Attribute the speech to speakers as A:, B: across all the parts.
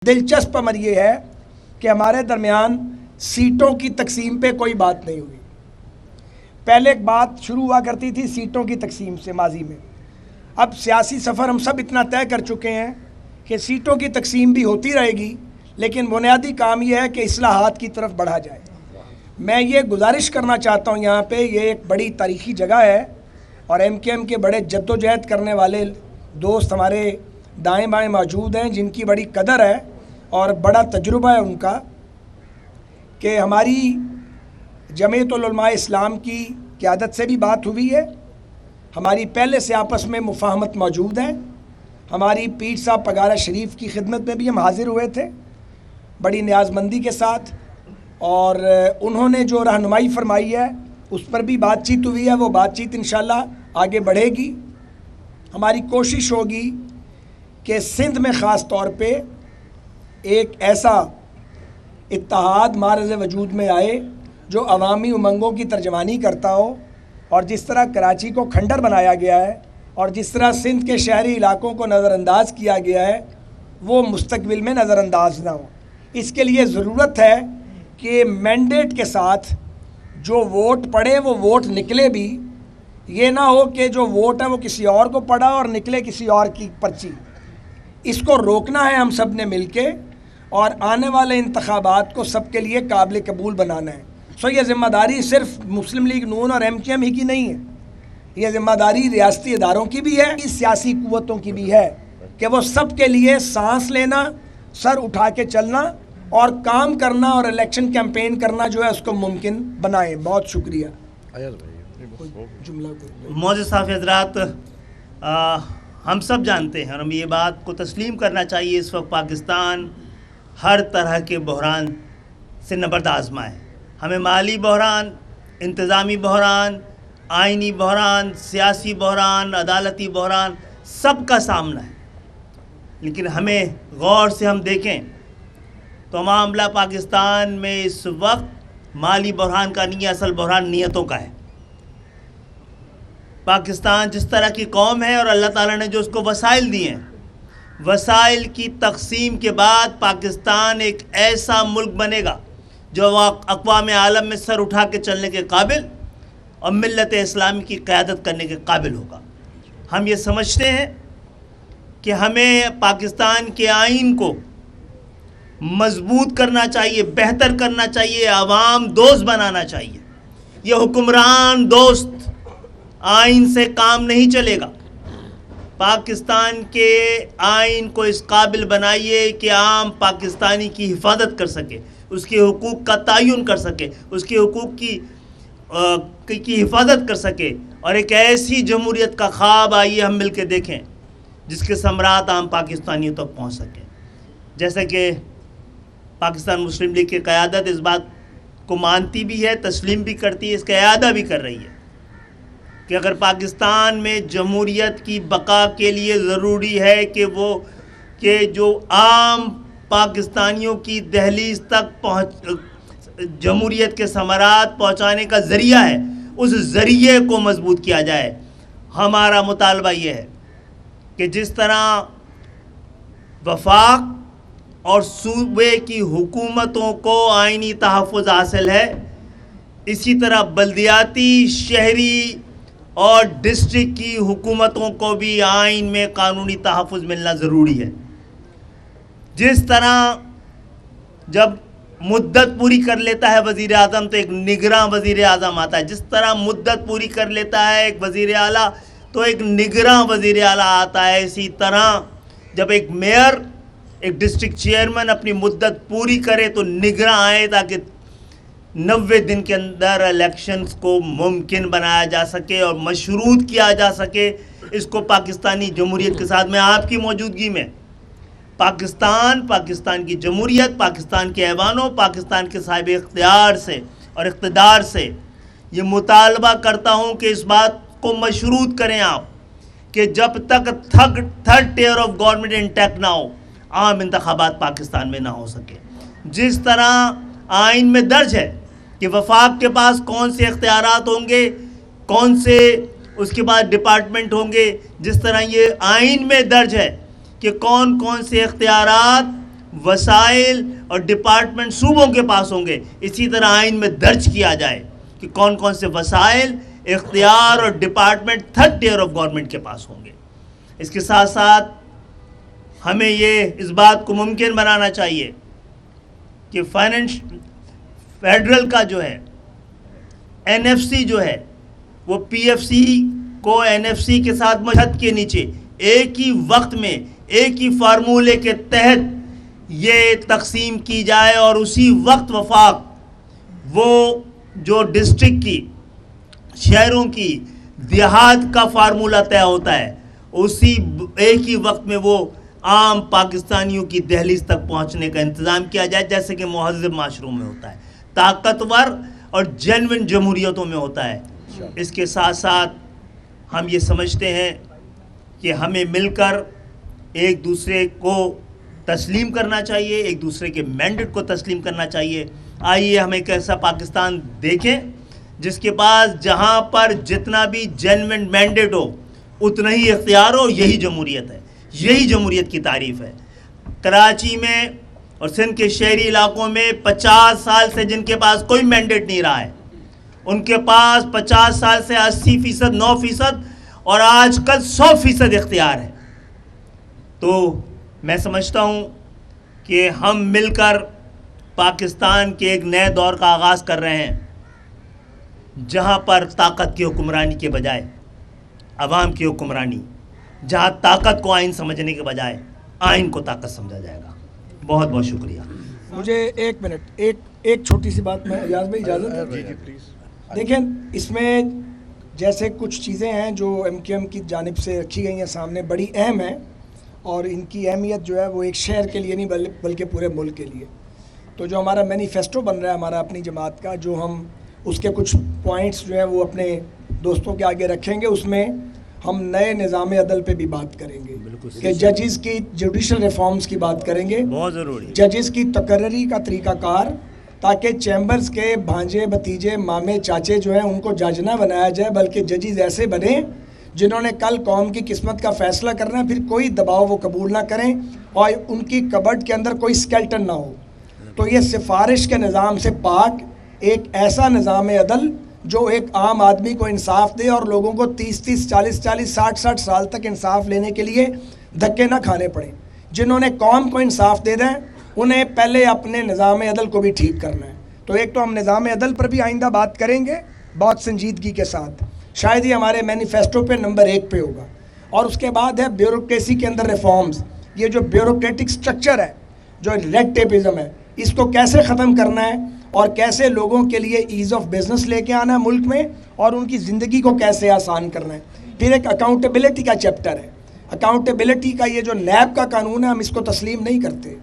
A: دلچسپ امر یہ ہے کہ ہمارے درمیان سیٹوں کی تقسیم پہ کوئی بات نہیں ہوئی۔ پہلے ایک بات شروع ہوا کرتی تھی سیٹوں کی تقسیم سے ماضی میں، اب سیاسی سفر ہم سب اتنا طے کر چکے ہیں کہ سیٹوں کی تقسیم بھی ہوتی رہے گی، لیکن بنیادی کام یہ ہے کہ اصلاحات کی طرف بڑھا جائے۔ میں یہ گزارش کرنا چاہتا ہوں، یہاں پہ یہ ایک بڑی تاریخی جگہ ہے اور ایم کیو ایم کے بڑے جد و جہد کرنے والے دوست ہمارے دائیں بائیں موجود ہیں جن کی بڑی قدر ہے اور بڑا تجربہ ہے ان کا، کہ ہماری جمعیت العلماء اسلام کی قیادت سے بھی بات ہوئی ہے، ہماری پہلے سے آپس میں مفاہمت موجود ہے، ہماری پیر صاحب پگارہ شریف کی خدمت میں بھی ہم حاضر ہوئے تھے بڑی نیاز مندی کے ساتھ، اور انہوں نے جو رہنمائی فرمائی ہے اس پر بھی بات چیت ہوئی ہے، وہ بات چیت انشاءاللہ آگے بڑھے گی۔ ہماری کوشش ہوگی کہ سندھ میں خاص طور پہ ایک ایسا اتحاد معرض وجود میں آئے جو عوامی امنگوں کی ترجمانی کرتا ہو، اور جس طرح کراچی کو کھنڈر بنایا گیا ہے اور جس طرح سندھ کے شہری علاقوں کو نظر انداز کیا گیا ہے وہ مستقبل میں نظر انداز نہ ہو۔ اس کے لیے ضرورت ہے کہ مینڈیٹ کے ساتھ جو ووٹ پڑے وہ ووٹ نکلے بھی، یہ نہ ہو کہ جو ووٹ ہے وہ کسی اور کو پڑا اور نکلے کسی اور کی پرچی۔ اس کو روکنا ہے ہم سب نے مل کے، اور آنے والے انتخابات کو سب کے لیے قابل قبول بنانا ہے۔ یہ ذمہ داری صرف مسلم لیگ نون اور ایم کیو ایم ہی کی نہیں ہے، یہ ذمہ داری ریاستی اداروں کی بھی ہے، سیاسی قوتوں کی بھی ہے، کہ وہ سب کے لیے سانس لینا، سر اٹھا کے چلنا اور کام کرنا اور الیکشن کیمپین کرنا جو ہے اس کو ممکن بنائیں۔ بہت شکریہ۔
B: معزز صاحب حضرات، ہم سب جانتے ہیں اور ہم یہ بات کو تسلیم کرنا چاہیے، اس وقت پاکستان ہر طرح کے بحران سے نبرد آزما ہے۔ ہمیں مالی بحران، انتظامی بحران، آئینی بحران، سیاسی بحران، عدالتی بحران، سب کا سامنا ہے، لیکن ہمیں غور سے ہم دیکھیں تو معاملہ پاکستان میں اس وقت مالی بحران کا نہیں ہے، اصل بحران نیتوں کا ہے۔ پاکستان جس طرح کی قوم ہے اور اللہ تعالیٰ نے جو اس کو وسائل دیے ہیں، وسائل کی تقسیم کے بعد پاکستان ایک ایسا ملک بنے گا جو اقوام عالم میں سر اٹھا کے چلنے کے قابل اور ملت اسلامی کی قیادت کرنے کے قابل ہوگا۔ ہم یہ سمجھتے ہیں کہ ہمیں پاکستان کے آئین کو مضبوط کرنا چاہیے، بہتر کرنا چاہیے، عوام دوست بنانا چاہیے۔ یہ حکمران دوست آئین سے کام نہیں چلے گا۔ پاکستان کے آئین کو اس قابل بنائیے کہ عام پاکستانی کی حفاظت کر سکے، اس کے حقوق کا تعین کر سکے، اس کے حقوق کی حفاظت کر سکے، اور ایک ایسی جمہوریت کا خواب آئیے ہم مل کے دیکھیں جس کے ثمرات عام پاکستانیوں تک پہنچ سکیں۔ جیسا کہ پاکستان مسلم لیگ کی قیادت اس بات کو مانتی بھی ہے، تسلیم بھی کرتی ہے، اس کا اعادہ بھی کر رہی ہے کہ اگر پاکستان میں جمہوریت کی بقا کے لیے ضروری ہے کہ جو عام پاکستانیوں کی دہلیز تک جمہوریت کے ثمرات پہنچانے کا ذریعہ ہے، اس ذریعے کو مضبوط کیا جائے۔ ہمارا مطالبہ یہ ہے کہ جس طرح وفاق اور صوبے کی حکومتوں کو آئینی تحفظ حاصل ہے، اسی طرح بلدیاتی، شہری اور ڈسٹرکٹ کی حکومتوں کو بھی آئین میں قانونی تحفظ ملنا ضروری ہے۔ جس طرح جب مدت پوری کر لیتا ہے وزیر اعظم تو ایک نگراں وزیر اعظم آتا ہے، جس طرح مدت پوری کر لیتا ہے ایک وزیر اعلیٰ تو ایک نگراں وزیر اعلیٰ آتا ہے، اسی طرح جب ایک میئر، ایک ڈسٹرکٹ چیئرمین اپنی مدت پوری کرے تو نگراں آئے تاکہ 90 دن کے اندر الیکشنز کو ممکن بنایا جا سکے اور مشروط کیا جا سکے۔ اس کو پاکستانی جمہوریت کے ساتھ میں آپ کی موجودگی میں پاکستان کی جمہوریت، پاکستان کے ایوانوں، پاکستان کے صاحب اختیار سے اور اقتدار سے یہ مطالبہ کرتا ہوں کہ اس بات کو مشروط کریں آپ کہ جب تک third tier of government intact نہ ہو، عام انتخابات پاکستان میں نہ ہو سکے۔ جس طرح آئین میں درج ہے کہ وفاق کے پاس کون سے اختیارات ہوں گے، کون سے اس کے بعد ڈپارٹمنٹ ہوں گے، جس طرح یہ آئین میں درج ہے کہ کون کون سے اختیارات وسائل اور ڈپارٹمنٹ صوبوں کے پاس ہوں گے. اسی طرح آئین میں درج کیا جائے کہ کون کون سے وسائل، اختیار اور department third tier of government کے پاس ہوں گے. اس کے ساتھ ساتھ ہمیں یہ اس بات کو ممکن بنانا چاہیے کہ فیڈرل کا جو ہے این ایف سی جو ہے وہ پی ایف سی کو این ایف سی کے ساتھ مشہد کے نیچے ایک ہی وقت میں ایک ہی فارمولے کے تحت یہ تقسیم کی جائے، اور اسی وقت وفاق وہ جو ڈسٹرکٹ کی، شہروں کی، دیہات کا فارمولہ طے ہوتا ہے، اسی ایک ہی وقت میں وہ عام پاکستانیوں کی دہلیز تک پہنچنے کا انتظام کیا جائے، جیسے کہ مہذب معاشروں میں ہوتا ہے، طاقتور اور جینوئن جمہوریتوں میں ہوتا ہے. اس کے ساتھ ساتھ ہم یہ سمجھتے ہیں کہ ہمیں مل کر ایک دوسرے کو تسلیم کرنا چاہیے، ایک دوسرے کے مینڈیٹ کو تسلیم کرنا چاہیے. آئیے ہم ایک ایسا پاکستان دیکھیں جس کے پاس جہاں پر جتنا بھی جینوئن مینڈیٹ ہو اتنا ہی اختیار ہو. یہی جمہوریت ہے، یہی جمہوریت کی تعریف ہے. کراچی میں اور سندھ کے شہری علاقوں میں 50 سال سے جن کے پاس کوئی مینڈیٹ نہیں رہا ہے، ان کے پاس 50 سال سے 80%، 9% اور آج کل 100% اختیار ہے. تو میں سمجھتا ہوں کہ ہم مل کر پاکستان کے ایک نئے دور کا آغاز کر رہے ہیں، جہاں پر طاقت کی حکمرانی کے بجائے عوام کی حکمرانی، جہاں طاقت کو آئین سمجھنے کے بجائے آئین کو طاقت سمجھا جائے گا. بہت بہت شکریہ.
A: مجھے ایک منٹ، ایک چھوٹی سی بات میں ایاز بھائی اجازت ہے؟
C: جی پلیز.
A: دیکھیں، اس میں جیسے کچھ چیزیں ہیں جو ایم کیو ایم کی جانب سے رکھی گئی ہیں سامنے، بڑی اہم ہیں، اور ان کی اہمیت جو ہے وہ ایک شہر کے لیے نہیں بلکہ پورے ملک کے لیے. تو جو ہمارا مینیفیسٹو بن رہا ہے ہمارا اپنی جماعت کا، جو ہم اس کے کچھ پوائنٹس جو ہیں وہ اپنے دوستوں کے آگے رکھیں گے، اس میں ہم نئے نظام عدل پہ بھی بات کریں گے کہ ججز کی جوڈیشل ریفارمز کی بات کریں گے،
B: بہت ضروری،
A: ججز کی تقرری کا طریقہ کار، تاکہ چیمبرز کے بھانجے بھتیجے مامے چاچے جو ہیں ان کو جج نہ بنایا جائے، بلکہ ججز ایسے بنیں جنہوں نے کل قوم کی قسمت کا فیصلہ کرنا ہے، پھر کوئی دباؤ وہ قبول نہ کریں اور ان کی کبڈ کے اندر کوئی سکیلٹن نہ ہو. تو یہ سفارش کے نظام سے پاک ایک ایسا نظام عدل جو ایک عام آدمی کو انصاف دے اور لوگوں کو 30 40 60 سال تک انصاف لینے کے لیے دھکے نہ کھانے پڑیں. جنہوں نے قوم کو انصاف دے دیں انہیں پہلے اپنے نظام عدل کو بھی ٹھیک کرنا ہے. تو ایک تو ہم نظام عدل پر بھی آئندہ بات کریں گے بہت سنجیدگی کے ساتھ، شاید یہ ہمارے مینیفیسٹو پہ نمبر 1 پہ ہوگا. اور اس کے بعد ہے بیوروکریسی کے اندر ریفارمز. یہ جو بیوروکریٹک سٹرکچر ہے، جو ریڈ ٹیپزم ہے، اس کو کیسے ختم کرنا ہے اور کیسے لوگوں کے لیے ایز آف بزنس لے کے آنا ہے ملک میں، اور ان کی زندگی کو کیسے آسان کرنا ہے. پھر ایک اکاؤنٹیبلٹی کا چیپٹر ہے. اکاؤنٹیبلٹی کا یہ جو نیب کا قانون ہے ہم اس کو تسلیم نہیں کرتے،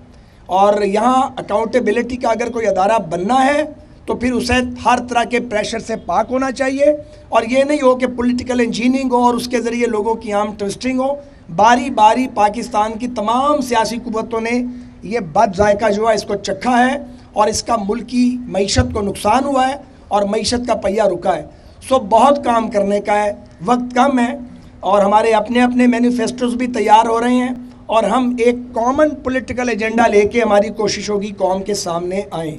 A: اور یہاں اکاؤنٹیبلٹی کا اگر کوئی ادارہ بننا ہے تو پھر اسے ہر طرح کے پریشر سے پاک ہونا چاہیے، اور یہ نہیں ہو کہ پولیٹیکل انجینئرنگ ہو اور اس کے ذریعے لوگوں کی عام ٹوسٹنگ ہو. باری باری پاکستان کی تمام سیاسی قوتوں نے یہ بد ذائقہ جو ہے اس کو چکھا ہے، اور اس کا ملکی معیشت کو نقصان ہوا ہے اور معیشت کا پہیہ رکا ہے. سو بہت کام کرنے کا ہے، وقت کم ہے، اور ہمارے اپنے اپنے مینیفیسٹوز بھی تیار ہو رہے ہیں، اور ہم ایک کامن پولیٹیکل ایجنڈا لے کے ہماری کوشش ہوگی قوم کے سامنے آئیں.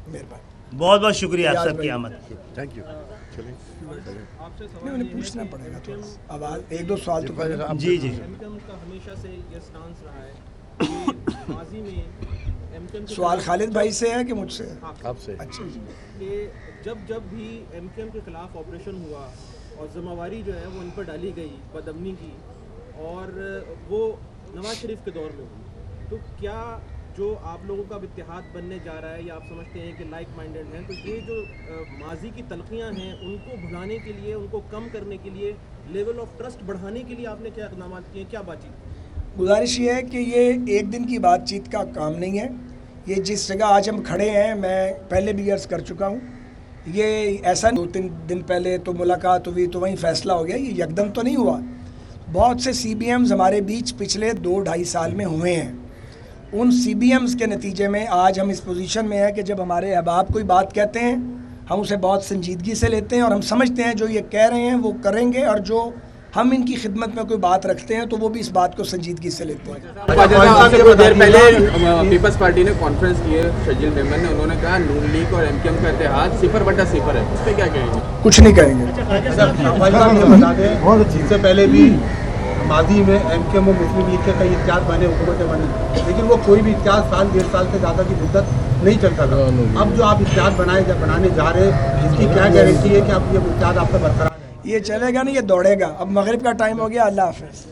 A: مہربانی.
B: بہت بہت شکریہ آپ سب کی آمد.
C: Thank you.
A: نہیں، انہیں پوچھنا پڑے گا تھوڑا سا آواز، 1 2 سوال تو کریں.
B: جی جی.
D: ہمیشہ سے یہ سٹانس رہا ہے کہ ماضی میں
A: سوال خالد بھائی سے ہے کہ مجھ سے؟
C: آپ سے.
A: اچھا جی.
D: کہ جب بھی ایم کیو ایم کے خلاف آپریشن ہوا اور ذمہ داری جو ہے وہ ان پر ڈالی گئی بدامنی کی، اور وہ نواز شریف کے دور میں ہوئی، تو کیا جو آپ لوگوں کا اب اتحاد بننے جا رہا ہے، یا آپ سمجھتے ہیں کہ لائک مائنڈیڈ ہیں، تو یہ جو ماضی کی تلخیاں ہیں ان کو بھلانے کے لیے، ان کو کم کرنے کے لیے، لیول آف ٹرسٹ بڑھانے کے لیے آپ نے کیا اقدامات کیے ہیں، کیا بات چیت؟
A: گزارش یہ ہے کہ یہ ایک دن کی بات چیت کا کام نہیں ہے. یہ جس جگہ آج ہم کھڑے ہیں، میں پہلے بھی عرض کر چکا ہوں، یہ ایسا 2-3 دن پہلے تو ملاقات ہوئی تو وہیں فیصلہ ہو گیا. یہ یکدم تو نہیں ہوا. بہت سے سی بی ایمز ہمارے بیچ پچھلے 2-2.5 سال میں ہوئے ہیں. ان سی بی ایمز کے نتیجے میں آج ہم اس پوزیشن میں ہیں کہ جب ہمارے احباب کوئی بات کہتے ہیں ہم اسے بہت سنجیدگی سے لیتے ہیں، اور ہم سمجھتے ہیں جو یہ کہہ رہے ہیں وہ کریں گے، اور جو ہم ان کی خدمت میں کوئی بات رکھتے ہیں تو وہ بھی اس بات کو سنجیدگی سے لیتے ہیں.
C: کچھ دیر پہلے پیپلز پارٹی نے کانفرنس کی ہے, شجیل میمن نے, انہوں نے کہا نون لیگ اور ایم کیو ایم کا اتحاد 0/0 ہے, اس پہ کیا کہیں گے؟
A: کچھ نہیں کہیں گے.
E: اس سے پہلے بھی ماضی میں ایم کیو ایم اور مسلم لیگ کے کئی اتحاد بنے, حکومتیں بنی, لیکن وہ کوئی بھی اتحاد سال 1.5 سال سے زیادہ کی مدت نہیں چلتا تھا. اب جو آپ اتحاد بنانے جا رہے ہیں, اس کی کیا گارنٹی ہے کہ اب یہ اتحاد آپ کا برقرار ہے؟
A: یہ چلے گا نہیں, یہ دوڑے گا. اب مغرب کا ٹائم ہو گیا. اللہ حافظ.